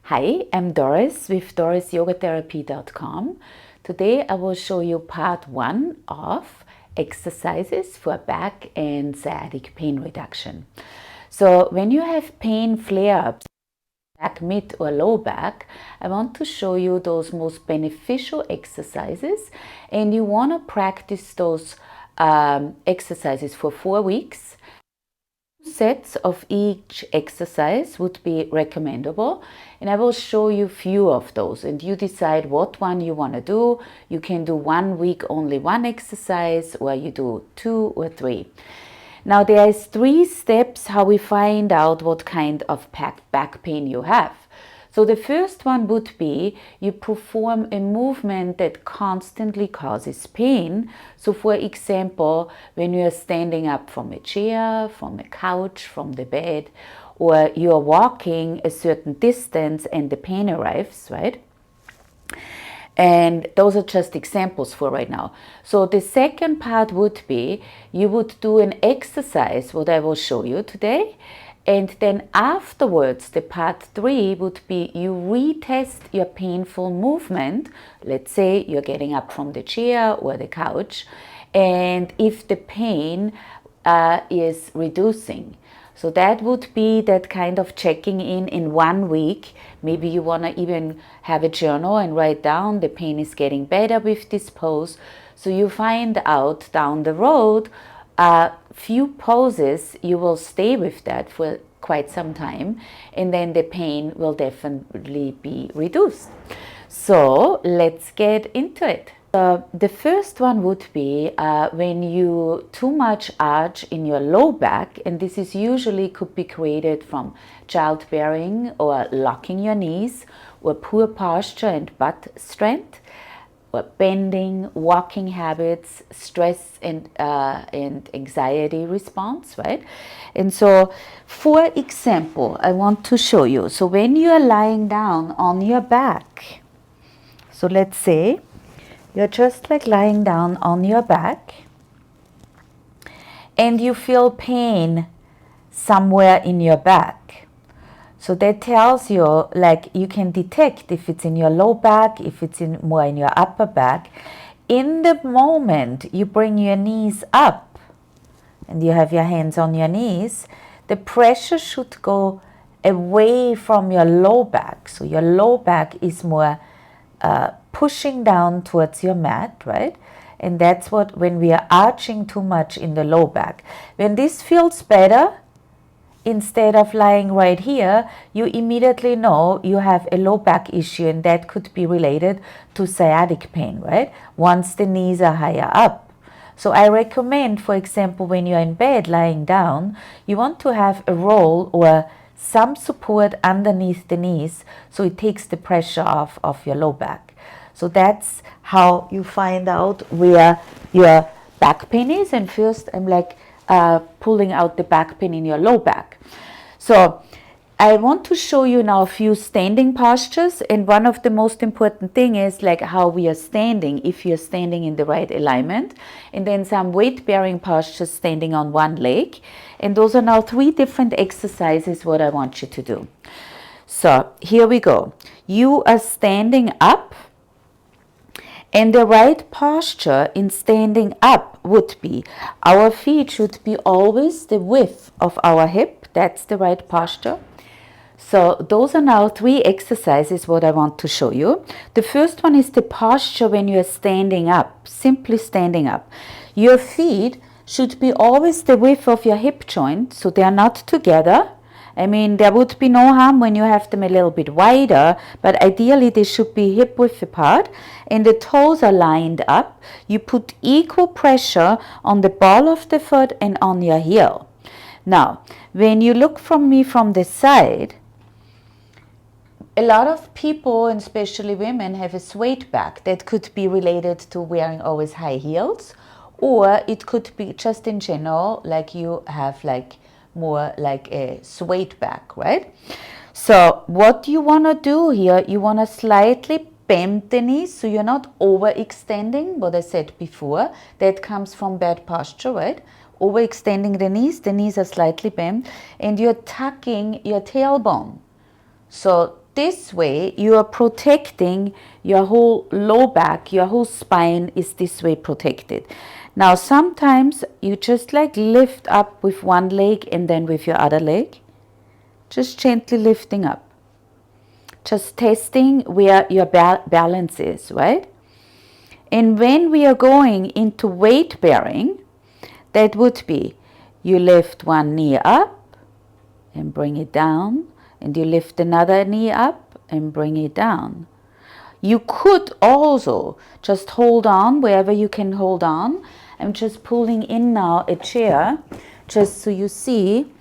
Hi, I'm Doris with dorisyogatherapy.com. Today I will show you part 1 of exercises for back and sciatic pain reduction. So when you have pain flare-ups, back, mid or low back, I want to show you those most beneficial exercises, and you want to practice those exercises for 4 weeks. Sets of each exercise would be recommendable, and I will show you few of those, and you decide what one you want to do. You can do 1 week only one exercise, or you do 2 or 3. Now there is 3 steps how we find out what kind of back pain you have. So the first one would be you perform a movement that constantly causes pain. So for example, when you are standing up from a chair, from a couch, from the bed, or you are walking a certain distance and the pain arrives, right? And those are just examples for right now. So the second part would be you would do an exercise, what I will show you today. And then afterwards, the part 3 would be you retest your painful movement. Let's say you're getting up from the chair or the couch, and if the pain is reducing. So that would be that kind of checking in 1 week. Maybe you want to even have a journal and write down the pain is getting better with this pose. So you find out down the road few poses, you will stay with that for quite some time, and then the pain will definitely be reduced. So let's get into it. The first one would be when you too much arch in your low back, and this is usually could be created from childbearing or locking your knees or poor posture and butt strength, or bending, walking habits, stress and anxiety response, right? And so, for example, I want to show you. So when you are lying down on your back, so let's say you're just like lying down on your back, and you feel pain somewhere in your back. So that tells you, like, you can detect if it's in your low back, if it's more in your upper back. In the moment you bring your knees up and you have your hands on your knees, the pressure should go away from your low back. So your low back is more pushing down towards your mat, right? And that's what, when we are arching too much in the low back. When this feels better, instead of lying right here, you immediately know you have a low back issue, and that could be related to sciatic pain, right? Once the knees are higher up. So I recommend, for example, when you're in bed lying down, you want to have a roll or some support underneath the knees so it takes the pressure off of your low back. So that's how you find out where your back pain is. And first I'm like pulling out the back pain in your low back. So I want to show you now a few standing postures, and one of the most important thing is like how we are standing, if you're standing in the right alignment, and then some weight bearing postures standing on one leg. And those are now 3 different exercises what I want you to do. So here we go. You are standing up, and the right posture in standing up would be our feet should be always the width of our hip. That's the right posture. So those are now 3 exercises what I want to show you. The first one is the posture when you are standing up, simply standing up. Your feet should be always the width of your hip joint, so they are not together. I mean, there would be no harm when you have them a little bit wider, but ideally they should be hip width apart, and the toes are lined up. You put equal pressure on the ball of the foot and on your heel. Now, when you look from me from the side, a lot of people, and especially women, have a swayed back. That could be related to wearing always high heels, or it could be just in general, like you have like more like a swayed back, right? So what you want to do here, you want to slightly bend the knees so you're not overextending, what I said before. That comes from bad posture, right? Overextending the knees are slightly bent, and you're tucking your tailbone. So this way you are protecting your whole low back, your whole spine is this way protected. Now sometimes you just like lift up with one leg and then with your other leg, just gently lifting up, just testing where your balance is, right? And when we are going into weight bearing, that would be you lift one knee up and bring it down, and you lift another knee up and bring it down. You could also just hold on wherever you can hold on. I'm just pulling in now a chair just so you see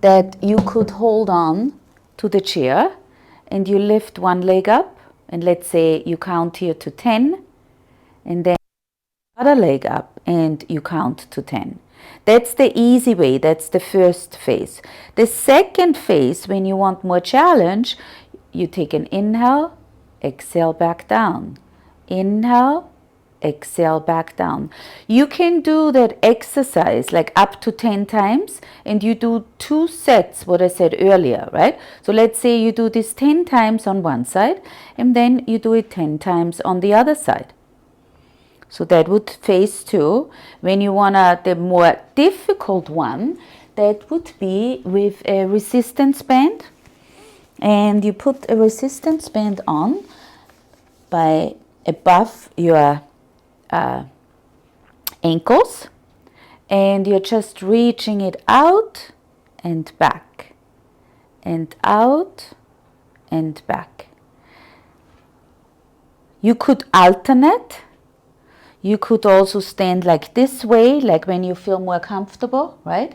that you could hold on to the chair and you lift one leg up, and let's say you count here to 10, and then other leg up and you count to 10. That's the easy way. That's the first phase. The second phase, when you want more challenge, you take an inhale, exhale back down. Inhale, exhale back down. You can do that exercise like up to 10 times, and you do 2 sets, what I said earlier, right? So let's say you do this 10 times on one side, and then you do it 10 times on the other side. So that would phase 2. When you want the more difficult one, that would be with a resistance band. And you put a resistance band on by above your ankles, and you're just reaching it out and back and out and back. You could alternate. You could also stand like this way, like when you feel more comfortable, right?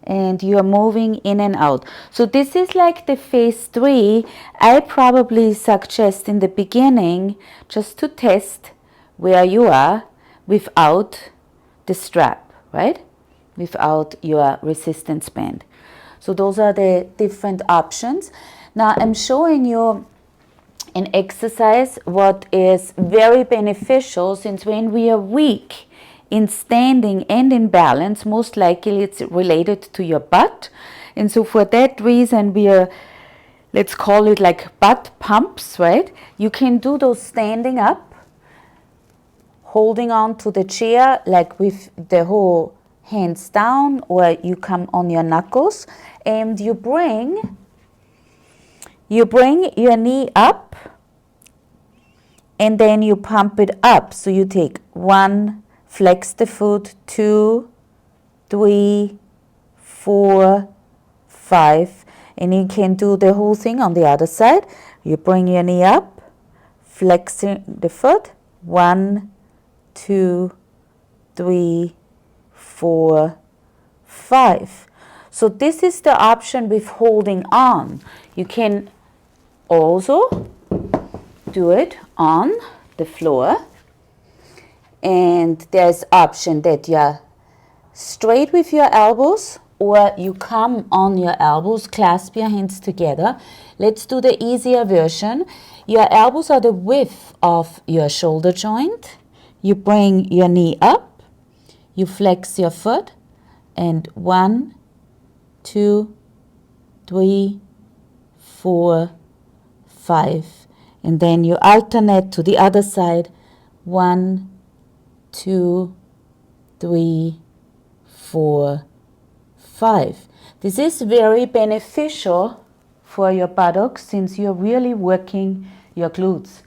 And you are moving in and out. So this is like the phase 3. I probably suggest in the beginning just to test where you are without the strap, right? Without your resistance band. So those are the different options. Now I'm showing you an exercise what is very beneficial, since when we are weak in standing and in balance, most likely it's related to your butt. And so for that reason we are, let's call it like butt pumps, right? You can do those standing up, holding on to the chair like with the whole hands down, or you come on your knuckles and you bring your knee up, and then you pump it up. So you take 1, flex the foot, 2, 3, 4, 5, and you can do the whole thing on the other side. You bring your knee up, flexing the foot, 1, 2, 3, 4, 5. So this is the option with holding on. You can also do it on the floor, and there's option that you're straight with your elbows, or you come on your elbows, clasp your hands together. Let's do the easier version. Your elbows are the width of your shoulder joint. You bring your knee up, you flex your foot, and 1, 2, 3, 4, 5. And then you alternate to the other side. 1, 2, 3, 4, 5. This is very beneficial for your buttocks, since you're really working your glutes.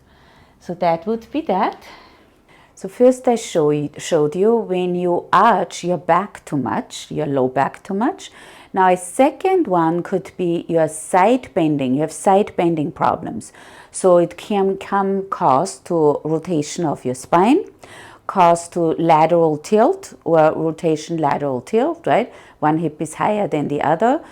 So that would be that. So first I showed you when you arch your back too much, your low back too much. Now a second one could be your side bending. You have side bending problems. So it can cause to rotation of your spine, cause to lateral tilt or rotation lateral tilt, right? One hip is higher than the other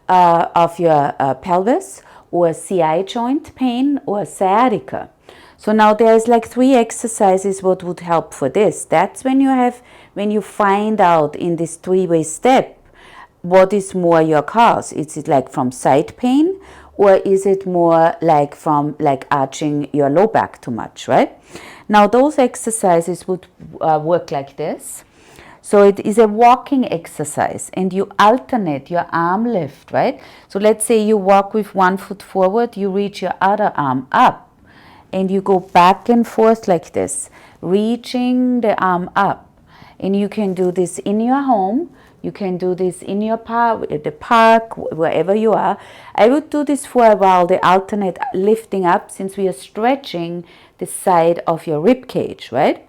of your pelvis, or CI joint pain, or sciatica. So now there's like 3 exercises what would help for this. That's when you find out in this 3-way step what is more your cause. Is it like from side pain, or is it more like from like arching your low back too much, right? Now those exercises would work like this. So it is a walking exercise, and you alternate your arm lift, right? So let's say you walk with one foot forward, you reach your other arm up, and you go back and forth like this, reaching the arm up. And you can do this in your home. You can do this in your park, at the park, wherever you are. I would do this for a while, the alternate lifting up, since we are stretching the side of your rib cage, right?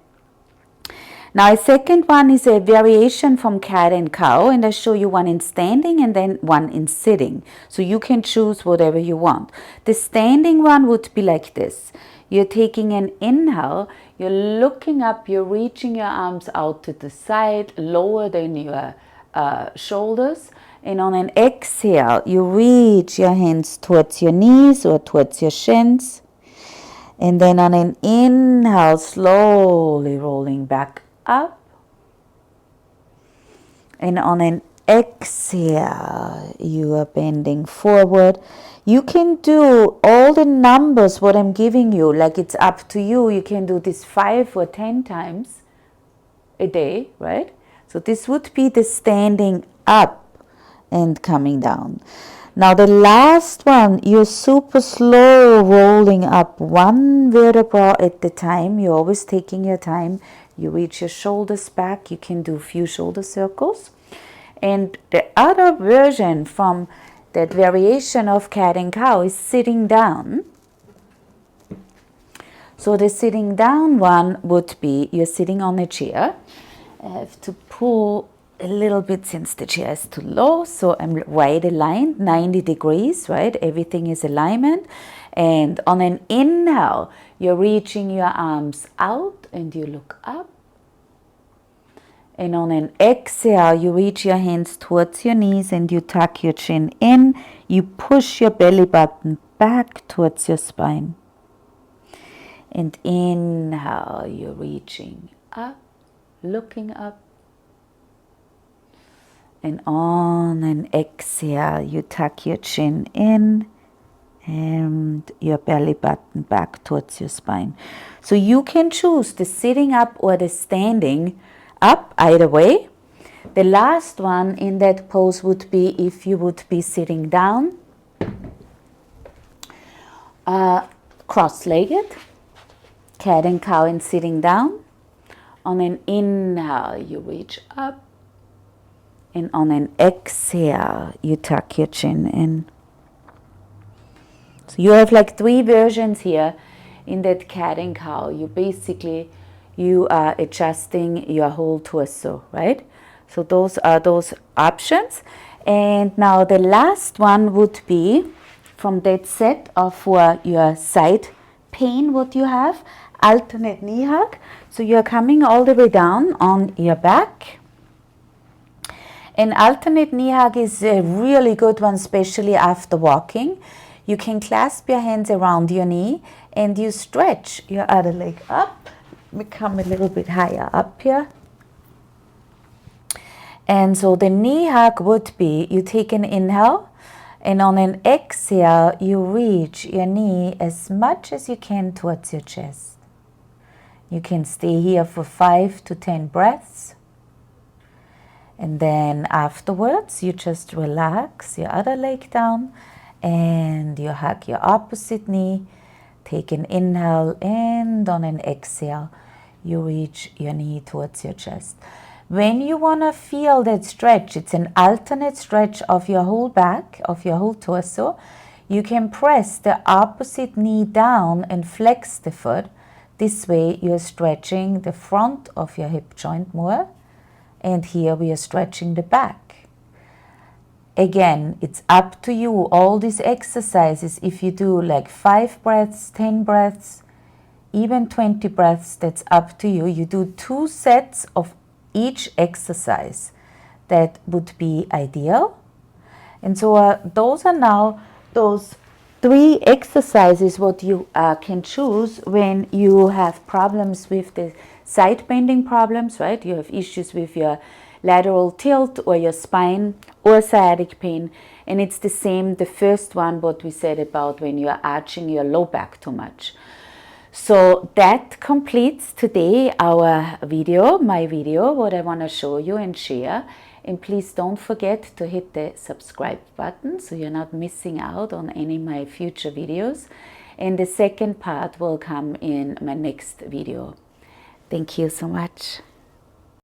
Now, a second one is a variation from cat and cow, and I show you one in standing and then one in sitting. So you can choose whatever you want. The standing one would be like this. You're taking an inhale, you're looking up, you're reaching your arms out to the side, lower than your shoulders. And on an exhale, you reach your hands towards your knees or towards your shins. And then on an inhale, slowly rolling back up. And on an exhale, you are bending forward. You can do all the numbers what I'm giving you, like it's up to you. You can do this 5 or 10 times a day, right? So this would be the standing up and coming down. Now the last one, you're super slow rolling up one vertebra at the time. You're always taking your time. You reach your shoulders back. You can do a few shoulder circles. And the other version from that variation of cat and cow is sitting down. So the sitting down one would be, you're sitting on a chair. I have to pull a little bit since the chair is too low, so I'm right aligned, 90 degrees, right? Everything is alignment. And on an inhale, you're reaching your arms out and you look up. And on an exhale, you reach your hands towards your knees and you tuck your chin in. You push your belly button back towards your spine. And inhale, you're reaching up, looking up. And on an exhale, you tuck your chin in and your belly button back towards your spine. So you can choose the sitting up or the standing up, either way. The last one in that pose would be if you would be sitting down, cross-legged, cat and cow and sitting down. On an inhale, you reach up. And on an exhale, you tuck your chin in. So you have like 3 versions here in that cat and cow. You are adjusting your whole torso, right? So those are those options. And now the last one would be from that set of for your side pain, what you have, alternate knee hug. So you're coming all the way down on your back. An alternate knee hug is a really good one, especially after walking. You can clasp your hands around your knee and you stretch your other leg up, become a little bit higher up here. And so the knee hug would be, you take an inhale and on an exhale, you reach your knee as much as you can towards your chest. You can stay here for 5 to 10 breaths. And then afterwards, you just relax your other leg down and you hug your opposite knee. Take an inhale and on an exhale, you reach your knee towards your chest. When you want to feel that stretch, it's an alternate stretch of your whole back, of your whole torso. You can press the opposite knee down and flex the foot. This way, you're stretching the front of your hip joint more. And here we are stretching the back. Again, it's up to you. All these exercises, if you do like 5 breaths, 10 breaths, even 20 breaths, that's up to you. You do 2 sets of each exercise. That would be ideal. And so those are now those 3 exercises what you can choose when you have problems with the side bending problems, right? You have issues with your lateral tilt or your spine or sciatic pain. And it's the same, the first one, what we said about when you are arching your low back too much. So that completes today our video, my video, what I want to show you and share. And please don't forget to hit the subscribe button so you're not missing out on any of my future videos. And the second part will come in my next video. Thank you so much.